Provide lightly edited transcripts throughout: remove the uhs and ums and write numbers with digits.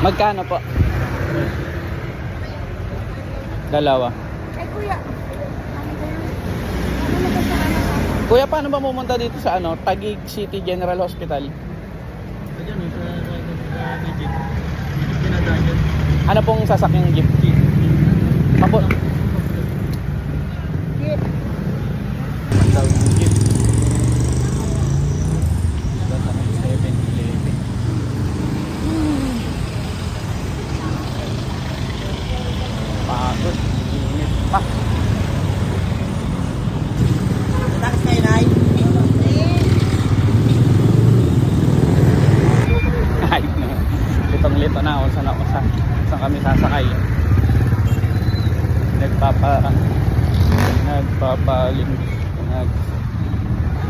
Magkano po? Dalawa. Ay, kuya. Ano ba yun? Ano na ba sa anak ako? Kuya, paano ba pumunta dito sa Taguig City General Hospital? Diyan sa Egypt. Pinadaan. Ano pong sasakyang jeep? Papo. Jeep. Daw yung jeep. Nasa 7-Eleven. Pagod. Init pa. Takas kayo, Nay. Ay, litong-lito na kung saan kami sasakay.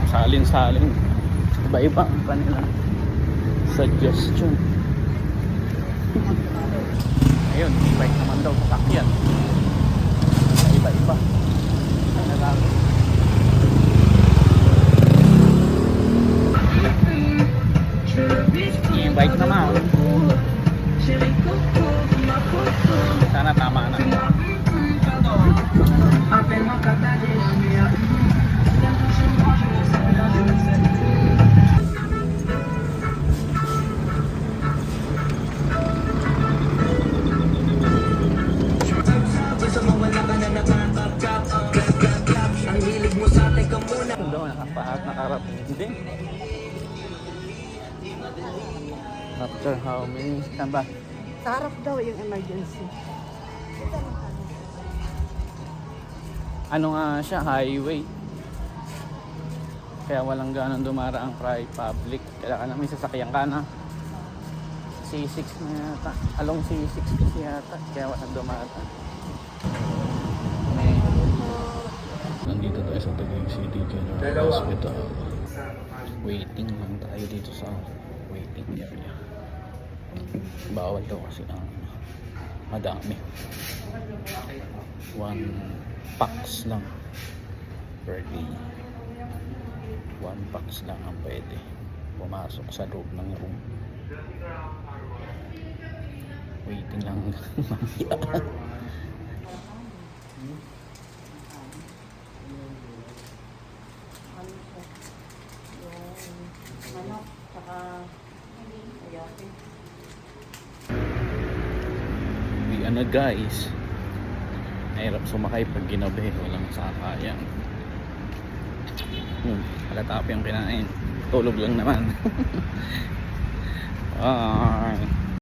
Salin-salin. Iba-iba ang kanilang suggestion. Ayun, e-bike naman daw sasakyan. Iba-iba. Ano lang. E-bike naman. Sana tama na. Doon nakarating din. After how many? Saan ba? Sa harap daw yung emergency. Ano nga siya, highway. Kaya walang ganang dumaraang public. Kailangan may sasakyan ka na. C6 na yata. Along C6 kasi yata. Kaya walang dumaraan. Nandito tayo sa Taguig City General Hospital. Waiting lang tayo dito sa waiting area. Bawal daw kasi madami. 1 packs lang per day. 1 packs lang ang pwede pumasok sa loob ng room. Waiting lang mamaya. Manok, saka ayate. Ayan na guys. Mahirap sumakay pag ginabi. Walang sakayan. Halata pa yung kinain. Tulog lang naman. Bye.